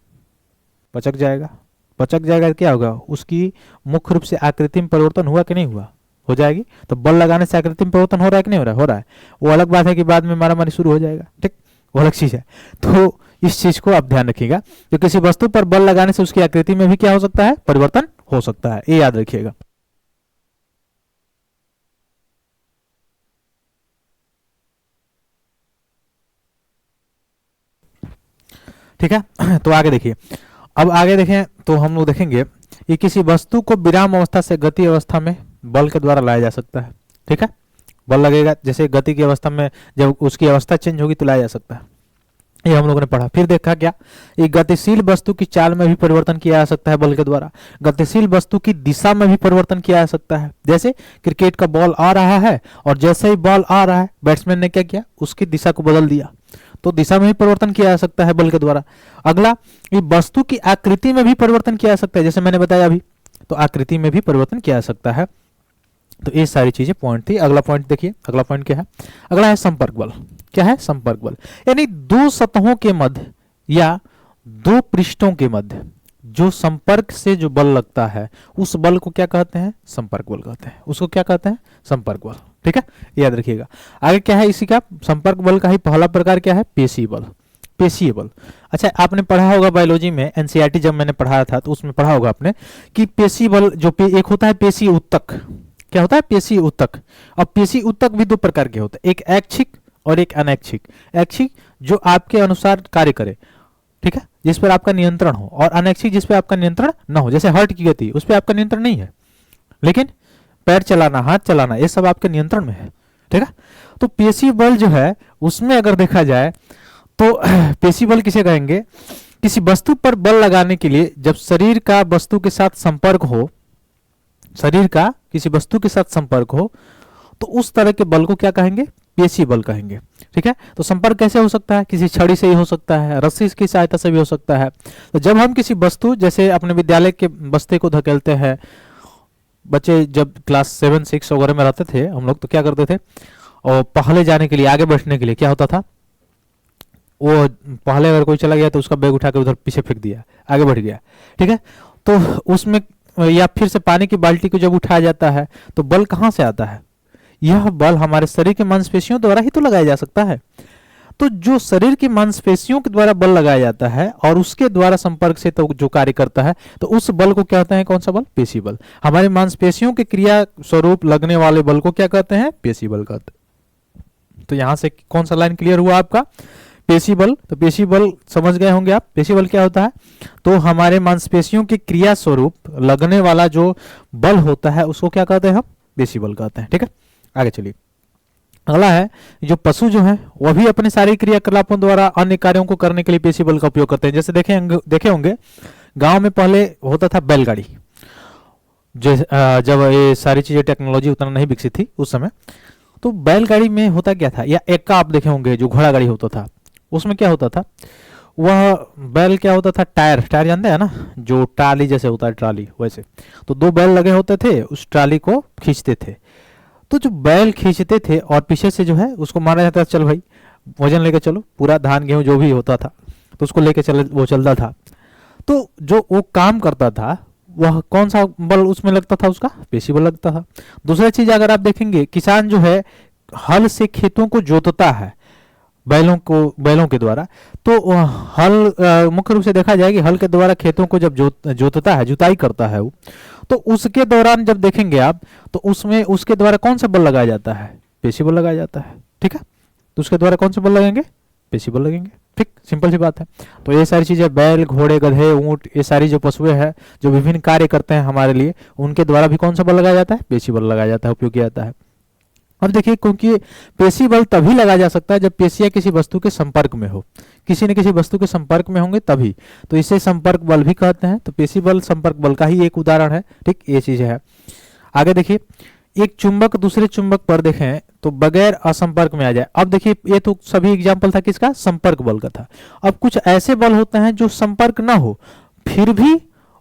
पचक जाएगा। क्या होगा? उसकी मुख्य रूप से आकृति में परिवर्तन हुआ कि नहीं हुआ? हो जाएगी। तो बल लगाने से आकृति में परिवर्तन हो रहा है कि नहीं हो रहा है? हो रहा है। वो अलग बात है कि बाद में मारामारी शुरू हो जाएगा, ठीक, वो अलग चीज है। तो इस चीज को आप ध्यान रखिएगा, तो किसी वस्तु पर बल लगाने से उसकी आकृति में भी क्या हो सकता है? परिवर्तन हो सकता है, ये याद रखिएगा। ठीक है, तो आगे देखिए। अब आगे देखें तो हम लोग देखेंगे कि किसी वस्तु को विराम अवस्था से गति अवस्था में बल के द्वारा लाया जा सकता है। ठीक है, बल लगेगा, जैसे गति की अवस्था में जब उसकी अवस्था चेंज होगी तो लाया जा सकता है। ये हम लोगों ने पढ़ा। फिर देखा क्या? ये गतिशील वस्तु की चाल में भी परिवर्तन किया जा सकता है बल के द्वारा। गतिशील वस्तु की दिशा में भी परिवर्तन किया जा सकता है। जैसे क्रिकेट का बॉल आ रहा है और जैसे ही बॉल आ रहा है बैट्समैन ने क्या किया? उसकी दिशा को बदल दिया, तो दिशा में भी परिवर्तन किया जा सकता है बल के द्वारा। अगला, ये वस्तु की आकृति में भी परिवर्तन किया जा सकता है, जैसे मैंने बताया अभी, तो आकृति में भी परिवर्तन किया जा सकता है। तो ये सारी चीजें पॉइंट थी। अगला पॉइंट देखिए, अगला पॉइंट क्या है? अगला है संपर्क बल। क्या है? संपर्क बल। यानी दो सतहों के मध्य या दो पृष्ठों के मध्य जो संपर्क से जो बल लगता है उस बल को क्या कहते हैं? संपर्क बल कहते हैं। उसको क्या कहते हैं? संपर्क बल। ठीक है, याद रखिएगा। आगे क्या है इसी का? संपर्क बल का ही पहला प्रकार क्या है? पेशीय बल। पेशीय बल। अच्छा, आपने पढ़ा होगा बायोलॉजी में, एनसीईआरटी जब मैंने पढ़ाया था तो उसमें पढ़ा होगा आपने कि पेशीय बल जो एक होता है पेशीय उत्तक। क्या होता है? पेशीय उत्तक। अब पेशीय उत्तक भी दो प्रकार के होते हैं, एक ऐच्छिक और एक अनैच्छिक। ऐच्छिक जो आपके अनुसार कार्य करे, ठीक है, जिस पर आपका नियंत्रण हो, और अनैच्छिक जिस पर आपका नियंत्रण ना हो। जैसे हार्ट की गति, उस पर आपका नियंत्रण नहीं है, लेकिन पैर चलाना, हाथ चलाना, ये सब आपके नियंत्रण में है। ठीक है, तो पेशीय बल जो है उसमें अगर देखा जाए तो पेशीय बल किसे कहेंगे? किसी वस्तु पर बल लगाने के लिए जब शरीर का वस्तु के साथ संपर्क हो, शरीर का किसी वस्तु के साथ संपर्क हो, तो उस तरह के बल को क्या कहेंगे? पेशीय बल कहेंगे। ठीक है, तो संपर्क कैसे हो सकता है? किसी छड़ी से ही हो सकता है, रस्सी की सहायता से भी हो सकता है। तो जब हम किसी वस्तु, जैसे अपने विद्यालय के बस्ते को धकेलते हैं बच्चे जब क्लास 7 6 वगैरह में रहते थे हम लोग, तो क्या करते थे, और पहले जाने के लिए, आगे बैठने के लिए क्या होता था, वो पहले अगर कोई चला गया तो उसका बैग उठा के उधर पीछे फेंक दिया, आगे बढ़ गया, ठीक है। तो उसमें या फिर से पानी की बाल्टी को जब उठाया जाता है तो बल कहाँ से आता है, यह बल हमारे शरीर के मांसपेशियों द्वारा ही तो लगाया जा सकता है। तो जो शरीर की मांसपेशियों के द्वारा बल लगाया जाता है और उसके द्वारा संपर्क से तो जो कार्य करता है, तो उस बल को क्या कहते हैं, कौन सा बल, पेशी बल। हमारी मांसपेशियों के क्रिया स्वरूप लगने वाले बल को क्या कहते हैं, पेशी बल कहते हैं। तो यहां से कौन सा लाइन क्लियर हुआ आपका, पेशी बल। तो पेशी बल समझ गए होंगे आप, पेशी बल क्या होता है, तो हमारे मांसपेशियों के क्रिया स्वरूप लगने वाला जो बल होता है उसको क्या कहते हैं हम, पेशी बल कहते हैं, ठीक है। आगे चलिए, अगला है, जो पशु जो है वह भी अपने शारीरिक क्रियाकलापों द्वारा अन्य कार्यों को करने के लिए पेशी बल का उपयोग करते हैं। जैसे देखे होंगे गांव में पहले होता था बैलगाड़ी, जब ये सारी चीजें टेक्नोलॉजी उतना नहीं विकसित थी उस समय, तो बैलगाड़ी में होता क्या था, या एक्का आप देखे होंगे जो घोड़ा गाड़ी होता था, उसमें क्या होता था, वह बैल क्या होता था, टायर जानते हैं ना, जो ट्राली जैसे होता है, ट्राली वैसे, तो 2 बैल लगे होते थे, उस ट्राली को खींचते थे। तो जो बैल खींचते थे और पीछे से जो है उसको मारा जाता था, चल भाई वजन लेके चलो, पूरा धान गेहूं जो भी होता था तो उसको लेके चले, वो चलता था। तो जो वो काम करता था वह कौन सा बल उसमें लगता था, उसका पेशी बल लगता था। दूसरा चीज अगर आप देखेंगे, किसान जो है हल से खेतों को जोतता है बैलों के द्वारा, तो हल मुख्य रूप से देखा जाए कि हल के द्वारा खेतों को जब जोतता है, जुताई करता है वो, तो उसके दौरान जब देखेंगे आप, तो उसमें उसके द्वारा कौन सा बल लगाया जाता है, पेशी बल लगाया जाता है, ठीक है। तो उसके द्वारा कौन से बल लगेंगे, पेशी बल लगेंगे, ठीक, सिंपल सी बात है। तो ये सारी चीजें, बैल, घोड़े, गधे, ऊंट, ये सारी जो पशुएं हैं जो विभिन्न कार्य करते हैं हमारे लिए, उनके द्वारा भी कौन सा बल लगाया जाता है, पेशी बल लगाया जाता है, उपयोग किया जाता है। अब देखिए, क्योंकि पेशी बल तभी लगाया जा सकता है जब पेशियां किसी वस्तु के संपर्क में हो, किसी न किसी वस्तु के संपर्क में होंगे तभी, तो इसे संपर्क बल भी कहते हैं। तो पेशी बल संपर्क बल का ही एक उदाहरण है, ठीक, ये चीज है। आगे देखिए, एक चुंबक दूसरे चुंबक पर देखें तो बगैर असंपर्क में आ जाए। अब देखिए, ये तो सभी एग्जाम्पल था किसका, संपर्क बल का था। अब कुछ ऐसे बल होते हैं जो संपर्क ना हो फिर भी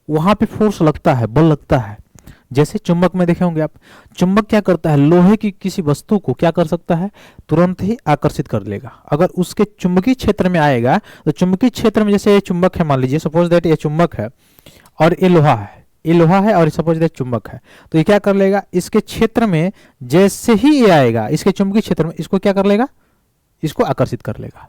वहां पे फोर्स लगता है, बल लगता है। जैसे चुंबक में देखे होंगे आप, चुंबक क्या करता है, लोहे की किसी वस्तु को क्या कर सकता है, तुरंत ही आकर्षित कर लेगा। अगर उसके चुंबकीय क्षेत्र में आएगा तो चुंबकीय क्षेत्र में, जैसे ये चुंबक है, मान लीजिए सपोज दैट ये चुंबक है और ये लोहा है, ये लोहा है और सपोज दैट चुंबक है, तो ये क्या कर लेगा, इसके क्षेत्र में जैसे ही ये आएगा, इसके चुंबकीय क्षेत्र में, इसको क्या कर लेगा, इसको आकर्षित कर लेगा।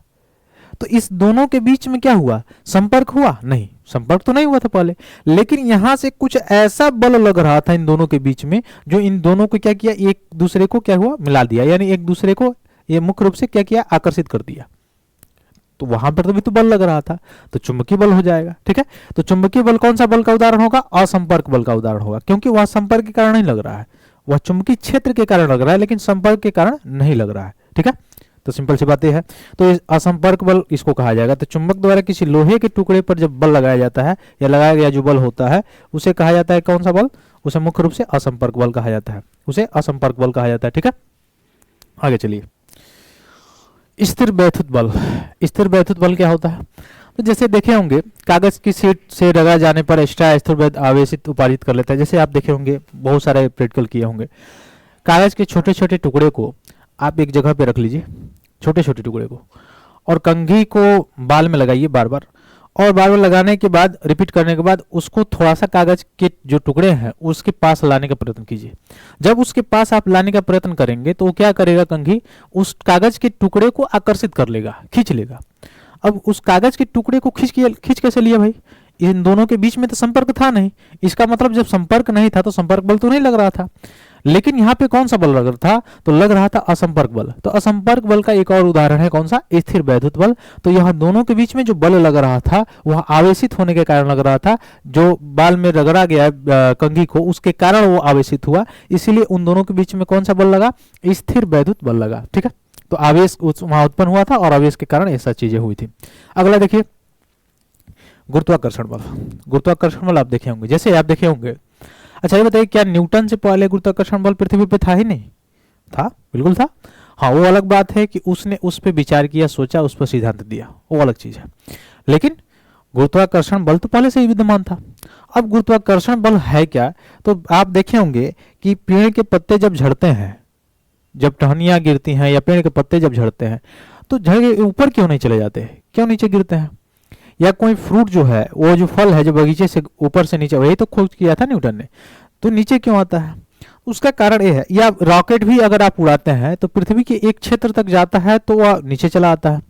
तो इस दोनों के बीच में क्या हुआ, संपर्क हुआ, नहीं, संपर्क तो नहीं हुआ था पहले, लेकिन यहां से कुछ ऐसा बल लग रहा था इन दोनों के बीच में जो इन दोनों को क्या किया, एक दूसरे को क्या हुआ, मिला दिया, यानी एक दूसरे को ये मुख्य रूप से क्या किया, आकर्षित कर दिया। तो वहां पर तो भी तो बल लग रहा था, तो चुंबकीय बल हो जाएगा, ठीक है। तो चुंबकीय बल कौन सा बल का उदाहरण होगा, असंपर्क बल का उदाहरण होगा, क्योंकि वह संपर्क के कारण नहीं लग रहा है, वह चुंबकीय क्षेत्र के कारण लग रहा है, लेकिन संपर्क के कारण नहीं लग रहा है, ठीक है। तो सिंपल सी बात है, तो असंपर्क बल इसको कहा जाएगा। तो चुंबक द्वारा किसी लोहे के टुकड़े पर जब बल लगाया जाता है या लगाया गया जो बल होता है उसे कहा जाता है कौन सा बल, उसे मुख्य रूप से असंपर्क बल कहा जाता है, उसे असंपर्क बल कहा जाता है, ठीक है। आगे चलिए, स्थिर वैद्युत बल। स्थिर वैद्युत बल क्या होता है, तो जैसे देखे होंगे कागज की शीट से रगड़ा जाने पर एक्स्ट्रा स्थिर आवेशित उपार्जित कर लेता है। जैसे आप देखे होंगे, बहुत सारे प्रैक्टिकल किए होंगे, कागज के छोटे छोटे टुकड़े को आप एक जगह पे रख लीजिए, छोटे छोटे टुकड़े को, और कंघी को बाल में लगाइए बार बार, और बार बार लगाने के बाद, रिपीट करने के बाद, उसको थोड़ा सा कागज के जो टुकड़े हैं उसके पास लाने का प्रयत्न कीजिए। जब उसके पास आप लाने का प्रयत्न करेंगे तो वो क्या करेगा, कंघी उस कागज के टुकड़े को आकर्षित कर लेगा, खींच लेगा। अब उस कागज के टुकड़े को खींच कैसे लिया भाई, इन दोनों के बीच में तो संपर्क था नहीं, इसका मतलब जब संपर्क नहीं था तो संपर्क बल तो नहीं लग रहा था, लेकिन यहाँ पे कौन सा बल लग रहा था, तो लग रहा था असंपर्क बल। तो असंपर्क बल का एक और उदाहरण है कौन सा, स्थिर वैद्युत बल। तो यह दोनों के बीच में जो बल लग रहा था वह आवेशित होने के कारण लग रहा था, जो बाल में रगड़ा गया कंघी को उसके कारण वो आवेशित हुआ, इसीलिए उन दोनों के बीच में कौन सा बल लगा, स्थिर वैद्युत बल लगा, ठीक है। तो आवेश वहां उत्पन्न हुआ था और आवेश के कारण ऐसा चीजें हुई थी। अगला देखिए, गुरुत्वाकर्षण बल। गुरुत्वाकर्षण बल आप देखे होंगे, जैसे आप देखे होंगे, अच्छा ये बताइए, क्या न्यूटन से पहले गुरुत्वाकर्षण बल पृथ्वी पे था ही नहीं था, बिल्कुल था। हाँ, वो अलग बात है कि उसने उस पर विचार किया, सोचा, उस पर सिद्धांत दिया, वो अलग चीज है, लेकिन गुरुत्वाकर्षण बल तो पहले से ही विद्यमान था। अब गुरुत्वाकर्षण बल है क्या, तो आप देखे होंगे कि पेड़ के पत्ते जब झड़ते हैं, जब टहनियाँ गिरती हैं या पेड़ के पत्ते जब झड़ते हैं, तो झड़ के ऊपर क्यों नहीं चले जाते, क्यों नीचे गिरते हैं? या कोई फ्रूट जो है, वो जो फल है जो बगीचे से ऊपर से नीचे, वही तो खोज किया था न्यूटन ने, तो नीचे क्यों आता है? उसका कारण ये है, या रॉकेट भी अगर आप उड़ाते हैं तो पृथ्वी के एक क्षेत्र तक जाता है तो वह नीचे चला आता है।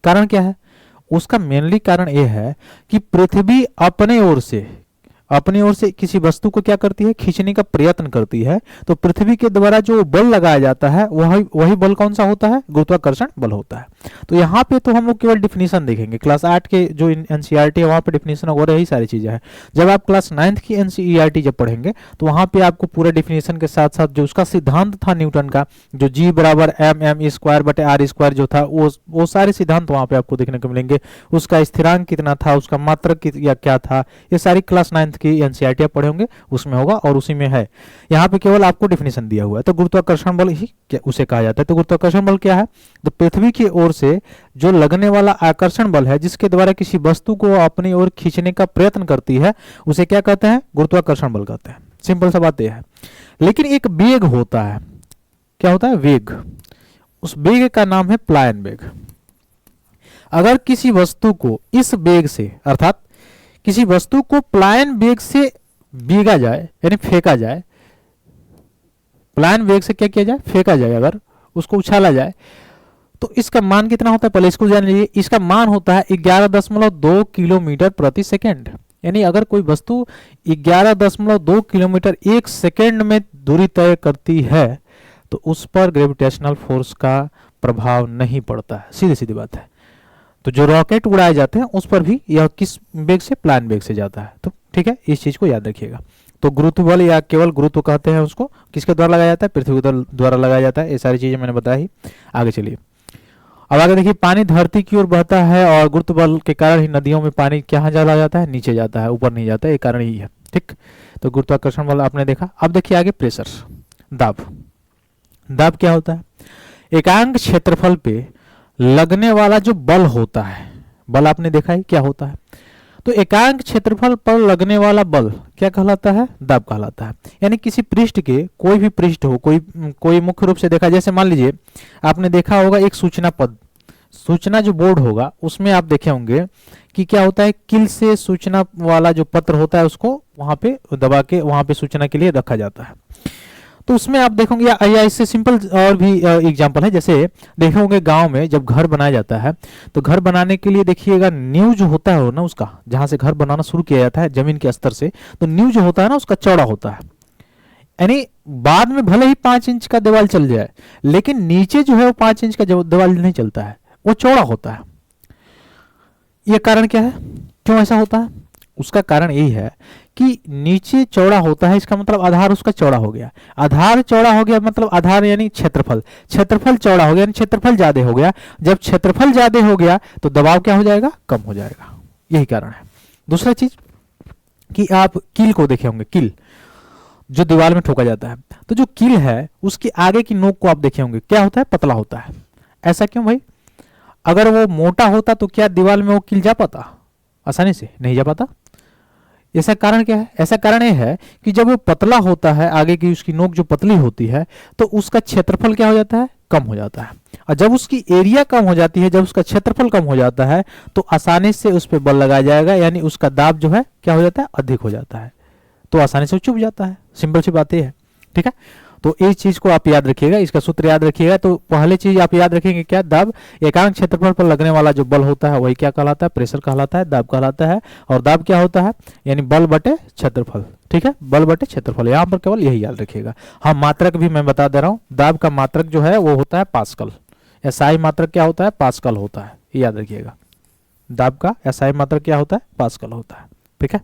कारण क्या है? उसका मेनली कारण यह है कि पृथ्वी अपने ओर से किसी वस्तु को क्या करती है, खींचने का प्रयत्न करती है। तो पृथ्वी के द्वारा जो बल लगाया जाता है वही बल कौन सा होता है? गुरुत्वाकर्षण बल होता है। तो यहाँ पे तो हम लोग केवल डिफिनीशन देखेंगे, क्लास 8 के जो एनसीईआरटी है वहाँ पे डिफिनीशन वगैरह यही सारी चीजें हैं। जब आप क्लास 9th की एनसीईआरटी जब पढ़ेंगे तो वहाँ पे आपको पूरा डिफिनीशन के साथ साथ जो उसका सिद्धांत था न्यूटन का, जो जी बराबर एम स्क्वायर बटे आर स्क्वायर जो था, वो सारे सिद्धांत वहाँ पे आपको देखने को मिलेंगे। उसका स्थिरांक कितना था, उसका मात्रक या क्या था, ये सारी क्लास 9th की एनसीईआरटी पढ़े होंगे, उसमें होगा और उसी में है। यहाँ पे केवल आपको डिफिनीशन दिया हुआ है। तो गुरुत्वाकर्षण बल ही उसे कहा जाता है। तो गुरुत्वाकर्षण बल क्या है? तो पृथ्वी की ओर से जो लगने वाला आकर्षण बल है, जिसके द्वारा किसी वस्तु को अपनी ओर खींचने का प्रयत्न करती है, उसे क्या कहते हैं? गुरुत्वाकर्षण बल कहते हैं। सिंपल सा बात यह है। लेकिन एक वेग होता है, क्या होता है? वेग। उस वेग का नाम है प्लायन वेग। अगर किसी वस्तु को इस वेग से, अर्थात किसी वस्तु को प्लायन वेग से भीगा जाए, यानी फेंका जाए, प्लायन वेग से क्या किया जाए? फेंका जाए, अगर उसको उछाला जाए, तो इसका मान कितना होता है? पहले इसको जान लीजिए। इसका मान होता है 11.2 किलोमीटर प्रति सेकेंड। यानी अगर कोई वस्तु 11.2 किलोमीटर एक सेकेंड में दूरी तय करती है तो उस पर ग्रेविटेशनल फोर्स का प्रभाव नहीं पड़ता है। सीधी सीधी बात है। तो जो रॉकेट उड़ाए जाते हैं उस पर भी यह किस वेग से? प्लायन वेग से जाता है। तो ठीक है, इस चीज को याद रखिएगा। तो गुरुत्व बल या केवल गुरुत्व कहते हैं उसको, किसके द्वारा लगाया जाता है? पृथ्वी के द्वारा लगाया जाता है। ये सारी चीजें मैंने बताई। आगे चलिए, अब आगे देखिए, पानी धरती की ओर बहता है और गुरुत्व बल के कारण ही नदियों में पानी कहाँ चला जाता है? नीचे जाता है, ऊपर नहीं जाता है। ये कारण ही है। ठीक, तो गुरुत्वाकर्षण बल आपने देखा। अब देखिए आगे प्रेशर, दाब। दाब क्या होता है? एकांक क्षेत्रफल पे लगने वाला जो बल होता है, बल आपने देखा है क्या होता है? तो एकांक क्षेत्रफल पर लगने वाला बल क्या कहलाता है? दाब कहलाता है। यानी किसी पृष्ठ के, कोई भी पृष्ठ हो, कोई मुख्य रूप से देखा, जैसे मान लीजिए आपने देखा होगा एक सूचना जो बोर्ड होगा, उसमें आप देखे होंगे कि क्या होता है, किल से सूचना वाला जो पत्र होता है उसको वहां पे दबा के वहां पे सूचना के लिए रखा जाता है। तो उसमें आप देखोगे, या इससे सिंपल और भी एग्जांपल है, जैसे देखे होंगे गांव में जब घर बनाया जाता है तो घर बनाने के लिए देखिएगा नींव जो होता है ना, उसका जहां से घर बनाना शुरू किया जाता है जमीन के स्तर से, तो नींव जो होता है ना उसका चौड़ा होता है। यानी बाद में भले ही 5 इंच का दीवार चल जाए, लेकिन नीचे जो है वो 5 इंच का दीवार नहीं चलता है, वो चौड़ा होता है। यह कारण क्या है, क्यों ऐसा होता है? उसका कारण यही है कि नीचे चौड़ा होता है, इसका मतलब आधार उसका चौड़ा हो गया। आधार चौड़ा हो गया मतलब आधार यानी क्षेत्रफल चौड़ा हो गया, यानी क्षेत्रफल ज्यादा हो गया। जब क्षेत्रफल ज्यादा हो गया तो दबाव क्या हो जाएगा? कम हो जाएगा। यही कारण है। दूसरा चीज कि आप कील को देखे होंगे, कील जो दीवार में ठोका जाता है, तो जो कील है उसके आगे की नोक को आप देखे होंगे, क्या होता है? पतला होता है। ऐसा क्यों भाई? अगर वो मोटा होता तो क्या दीवार में वो कील जा पाता? आसानी से नहीं जा पाता। ऐसा कारण क्या है? ऐसा कारण यह है कि जब वो पतला होता है, आगे की उसकी नोक जो पतली होती है, तो उसका क्षेत्रफल क्या हो जाता है? कम हो जाता है। और जब उसकी एरिया कम हो जाती है, जब उसका क्षेत्रफल कम हो जाता है, तो आसानी से उस पर बल लगाया जाएगा, यानी उसका दाब जो है क्या हो जाता है? अधिक हो जाता है। तो आसानी से चुभ जाता है। सिंपल सी बात यह है। ठीक है, तो इस चीज को आप याद रखिएगा, इसका सूत्र याद रखिएगा। तो पहले चीज आप याद रखेंगे क्या? दाब। एकांक क्षेत्रफल पर लगने वाला जो बल होता है वही क्या कहलाता है? प्रेशर कहलाता है, दाब कहलाता है। और दाब क्या होता है? यानी बल बटे क्षेत्रफल। ठीक है, बल बटे क्षेत्रफल, यहाँ पर केवल यही याद रखिएगा। हाँ, मात्रक भी मैं बता दे रहा हूँ। दाब का मात्रक जो है वो होता है पास्कल। एसआई मात्रक क्या होता है? पास्कल होता है। ये याद रखिएगा। दाब का एसआई मात्रक क्या होता है? पास्कल होता है। ठीक है,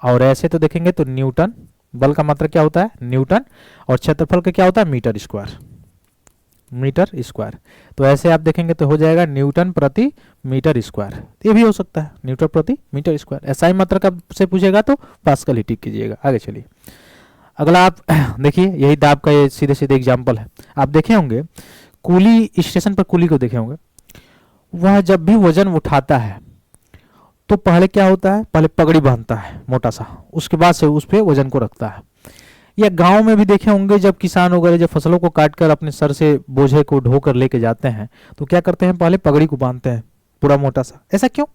और ऐसे तो देखेंगे तो न्यूटन, बल का मात्रक क्या होता है? न्यूटन। और क्षेत्रफल का क्या होता है? Metre square. तो ऐसे आप देखेंगे तो हो जाएगा न्यूटन प्रति मीटर स्क्वायर। ये भी हो सकता है, न्यूटन प्रति मीटर स्क्वायर। एसआई मात्रक आपसे पूछेगा तो पास्कल ही टिक कीजिएगा। आगे चलिए, अगला आप देखिए, यही दाब का ये सीधे सीधे एग्जाम्पल है। आप देखे होंगे कुली, स्टेशन पर कुली को देखे होंगे, वह जब भी वजन उठाता है तो पहले क्या होता है, पहले पगड़ी बांधता है मोटा सा, उसके बाद से उस पे वजन को रखता है। या गांव में भी देखे होंगे, जब किसान वगैरह जब फसलों को काट कर अपने सर से बोझे को ढोकर लेके जाते हैं तो क्या करते हैं, पहले पगड़ी को बांधते हैं पूरा मोटा सा। ऐसा क्यों,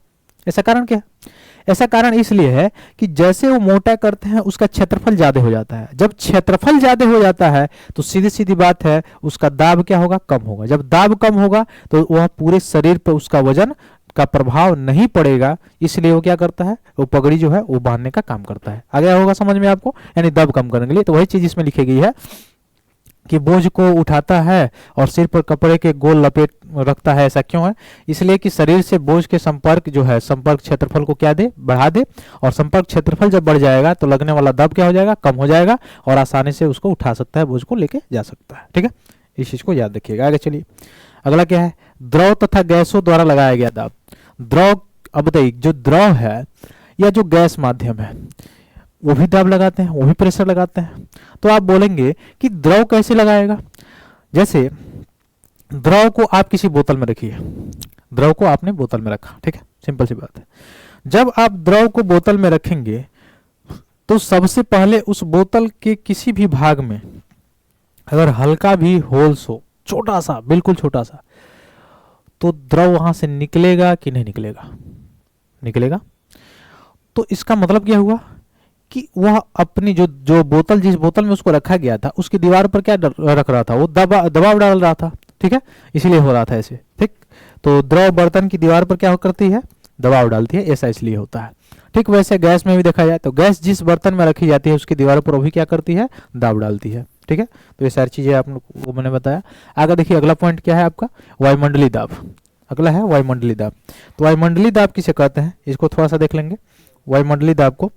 ऐसा कारण क्या है? ऐसा कारण इसलिए है कि जैसे वो मोटा करते हैं उसका क्षेत्रफल ज्यादा हो जाता है। जब क्षेत्रफल ज्यादा हो जाता है तो सीधी सीधी बात है उसका दाब क्या होगा, कम होगा। जब दाब कम होगा तो वह पूरे शरीर पर उसका वजन का प्रभाव नहीं पड़ेगा, इसलिए वो क्या करता है, वो पगड़ी जो है वो बांधने का काम करता है। आ गया होगा समझ में आपको, यानी दब कम करने के लिए। तो वही चीज इसमें लिखी गई है कि बोझ को उठाता है और सिर पर कपड़े के गोल लपेट रखता है। ऐसा क्यों है, इसलिए कि शरीर से बोझ के संपर्क जो है, संपर्क क्षेत्रफल को क्या दे, बढ़ा दे। और संपर्क क्षेत्रफल जब बढ़ जाएगा तो लगने वाला दब क्या हो जाएगा, कम हो जाएगा और आसानी से उसको उठा सकता है, बोझ को लेके जा सकता है। ठीक है, इस चीज को याद रखिएगा। आगे चलिए, अगला क्या है, द्रव तथा गैसों द्वारा लगाया गया दाब। द्रव, अब बताइए, जो द्रव है या जो गैस माध्यम है वो भी दाब लगाते हैं, वो भी प्रेशर लगाते हैं। तो आप बोलेंगे कि द्रव कैसे लगाएगा। जैसे द्रव को आप किसी बोतल में रखिए, द्रव को आपने बोतल में रखा, ठीक है, सिंपल सी बात है। जब आप द्रव को बोतल में रखेंगे तो सबसे पहले उस बोतल के किसी भी भाग में अगर हल्का भी होल्स हो, छोटा सा, बिल्कुल छोटा सा, तो द्रव वहां से निकलेगा कि नहीं निकलेगा, निकलेगा। तो इसका मतलब क्या हुआ कि वह अपनी जो बोतल, जिस बोतल में उसको रखा गया था उसकी दीवार पर क्या रख रहा था, वो दबाव डाल रहा था। ठीक है, इसीलिए हो रहा था ऐसे। ठीक, तो द्रव बर्तन की दीवार पर क्या करती है, दबाव डालती है, ऐसा इसलिए होता है। ठीक, वैसे गैस में भी देखा जाए तो गैस जिस बर्तन में रखी जाती है उसकी दीवार पर वो भी क्या करती है, दाब डालती है। ठीक है, तो ये सारी चीजें आप लोग को मैंने बताया। आगे देखिए, अगला पॉइंट क्या है आपका, वायुमंडलीय दाब। अगला है वायुमंडलीय दाब। तो वायुमंडलीय दाब किसे कहते हैं, इसको थोड़ा सा देख लेंगे वायुमंडलीय दाब को।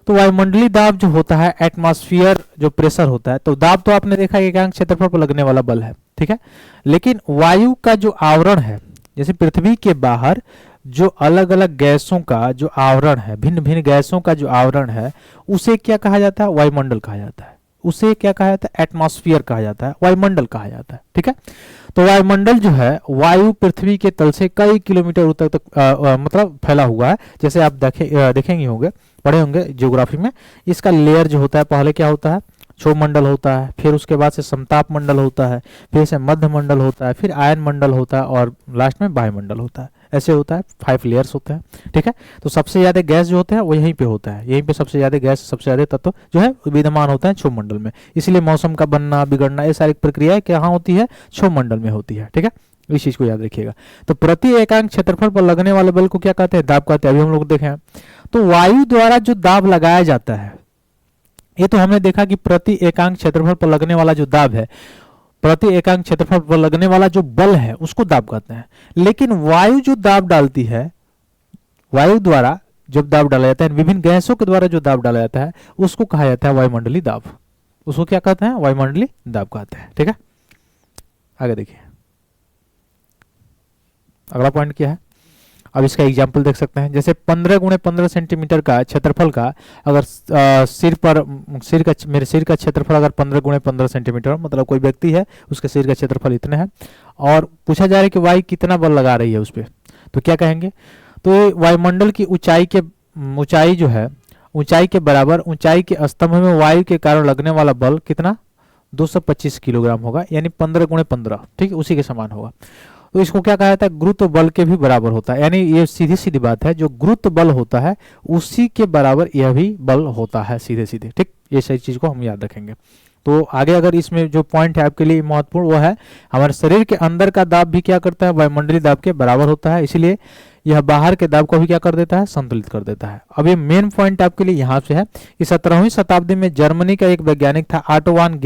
तो वायुमंडलीय दाब जो होता है, एटमॉस्फेयर जो प्रेशर होता है, तो दाब तो आपने देखा एकांक क्षेत्रफल पर लगने वाला बल है। ठीक है, लेकिन वायु का जो आवरण है, जैसे पृथ्वी के बाहर जो अलग अलग गैसों का जो आवरण है, भिन्न भिन्न गैसों का जो आवरण है, उसे क्या कहा जाता है, वायुमंडल कहा जाता है। उसे क्या कहा जाता है, एटमॉस्फेयर कहा जाता है, वायुमंडल कहा जाता है। ठीक है, तो वायुमंडल जो है, वायु पृथ्वी के तल से कई किलोमीटर ऊपर तक मतलब फैला हुआ है। जैसे आप देखेंगे होंगे, पढ़े होंगे ज्योग्राफी में, इसका लेयर जो होता है, पहले क्या होता है, क्षोभमंडल होता है, फिर उसके बाद से समताप मंडल होता है, फिर से मध्य मंडल होता है, फिर आयन मंडल होता है और लास्ट में वायुमंडल होता है। ऐसे होता है, 5 लेयर्स होते हैं। ठीक है, तो सबसे ज्यादा गैस जो होते हैं वो यहीं पे होता है, यहीं पे सबसे ज्यादा गैस, सबसे ज्यादा तत्व जो है विद्यमान होता है क्षोभमंडल में। इसलिए मौसम का बनना बिगड़ना ये सारी प्रक्रियाएं कहाँ होती है, क्षोभमंडल में होती है। ठीक है, इस चीज को याद रखिएगा। तो प्रति एकांक क्षेत्रफल पर लगने वाले बल को क्या कहते हैं, दाब कहते हैं। अभी हम लोग देखें तो वायु द्वारा जो दाब लगाया जाता है, ये तो हमने देखा कि प्रति एकांक क्षेत्रफल पर लगने वाला जो दाब है, प्रति एकांक क्षेत्रफल पर लगने वाला जो बल है उसको दाब कहते हैं। लेकिन वायु जो दाब डालती है, वायु द्वारा जब दाब डाला जाता है, विभिन्न गैसों के द्वारा जो दाब डाला जाता है, उसको कहा जाता है वायुमंडलीय दाब। उसको क्या कहते हैं, वायुमंडलीय दाब कहते हैं। ठीक है, आगे देखिए, अगला पॉइंट क्या है। अब इसका एग्जाम्पल देख सकते हैं, जैसे 15 गुणे 15 सेंटीमीटर का क्षेत्रफल का अगर मेरे सिर का क्षेत्रफल अगर 15 गुणे 15 सेंटीमीटर, मतलब कोई व्यक्ति है उसके सिर का क्षेत्रफल इतने है, और पूछा जा रहा है कि वायु कितना बल लगा रही है उस पर, तो क्या कहेंगे, तो वायुमंडल की ऊंचाई जो है, ऊंचाई के बराबर ऊंचाई के स्तंभ में वायु के कारण लगने वाला बल कितना, 225 किलोग्राम होगा, यानी 15 गुणे 15। ठीक, उसी के समान होगा। तो इसको क्या कहा जाता है, गुरुत्व बल के भी बराबर होता है। यानी ये सीधी सीधी बात है, जो गुरुत्व बल होता है उसी के बराबर यह भी बल होता है, सीधे सीधे। ठीक, ये सही चीज को हम याद रखेंगे। तो आगे अगर इसमें जो पॉइंट है आपके लिए महत्वपूर्ण, वो है हमारे शरीर के अंदर का दाब भी क्या करता है, वायुमंडलीय दाब के बराबर होता है, इसलिए यह बाहर के दाब को भी क्या कर देता है, संतुलित कर देता है। अब ये मेन पॉइंट आपके लिए यहाँ से है कि 17वीं शताब्दी में जर्मनी का एक वैज्ञानिक था, ऑटो वान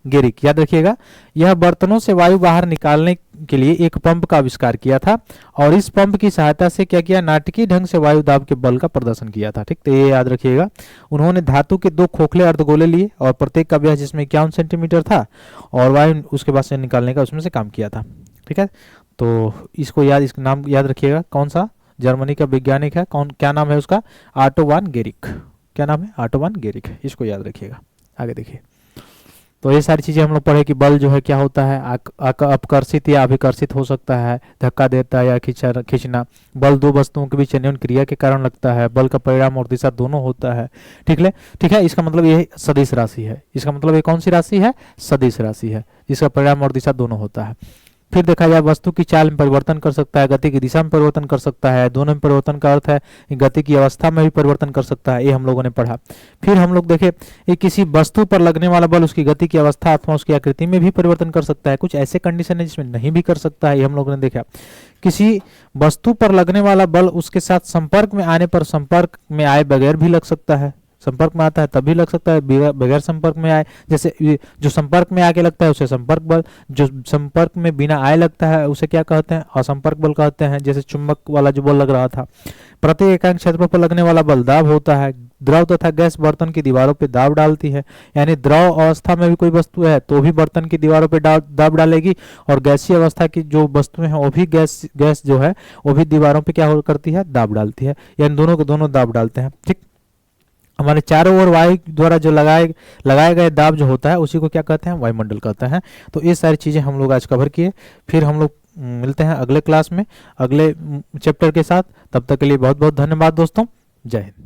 गेरिक, याद रखिएगा। यह बर्तनों से वायु बाहर निकालने के लिए एक पंप का आविष्कार किया था, और इस पंप की सहायता से क्या किया, नाटकीय ढंग से वायु दाब के बल का प्रदर्शन किया था। ठीक, तो ये याद रखिएगा। उन्होंने धातु के 2 खोखले अर्धगोले लिए और प्रत्येक का व्यास जिसमें 51 सेंटीमीटर था, और वायु उसके बाद से निकालने का उसमें से काम किया था। ठीक है, तो इसको इसका नाम याद रखिएगा, कौन सा, जर्मनी का वैज्ञानिक है, क्या नाम है उसका, ऑटो वान गेरिक। क्या नाम है, ऑटो वान गेरिक, इसको याद रखिएगा। आगे देखिए, तो ये सारी चीज़ें हम लोग पढ़े कि बल जो है क्या होता है, अपकर्षित या अभिकर्षित हो सकता है, धक्का देता है या खींचना। बल दो वस्तुओं के बीच अन्योन्य क्रिया के कारण लगता है। बल का परिणाम और दिशा दोनों होता है। ठीक है, इसका मतलब ये सदिश राशि है। इसका मतलब ये कौन सी राशि है? सदिश राशि है, जिसका परिणाम और दिशा दोनों होता है। फिर देखा जाए वस्तु की चाल में परिवर्तन कर सकता है, गति की दिशा में परिवर्तन कर सकता है। दोनों में परिवर्तन का अर्थ है गति की अवस्था में भी परिवर्तन कर सकता है, ये हम लोगों ने पढ़ा। फिर हम लोग देखे ये किसी वस्तु पर लगने वाला बल उसकी गति की अवस्था अथवा उसकी आकृति में भी परिवर्तन कर सकता है। कुछ ऐसे कंडीशन है जिसमें नहीं भी कर सकता है, ये हम लोगों ने देखा। किसी वस्तु पर लगने वाला बल उसके साथ संपर्क में आने पर संपर्क में आए बगैर भी लग सकता है। संपर्क में आता है तभी लग सकता है, बगैर संपर्क में आए, जैसे जो संपर्क में आके लगता है उसे संपर्क बल, जो संपर्क में बिना आए लगता है उसे क्या कहते हैं? असंपर्क बल कहते हैं। जैसे चुंबक वाला जो बल लग रहा था। प्रति एकांक क्षेत्रफल पर लगने वाला बल दाब होता है। द्रव तथा गैस बर्तन की दीवारों पर दाब डालती है, यानी द्रव अवस्था में भी कोई वस्तु है तो भी बर्तन की दीवारों पर दाब डालेगी, और गैसीय अवस्था की जो वस्तुएं हैं वो भी गैस जो है वो भी दीवारों पर क्या करती है? दाब डालती है, यानी दोनों के दोनों दाब डालते हैं। ठीक, हमारे चारों ओर वायु द्वारा जो लगाए गए दाब जो होता है उसी को क्या कहते हैं? वायुमंडल कहते हैं। तो ये सारी चीज़ें हम लोग आज कवर किए। फिर हम लोग मिलते हैं अगले क्लास में अगले चैप्टर के साथ। तब तक के लिए बहुत बहुत धन्यवाद दोस्तों। जय हिंद।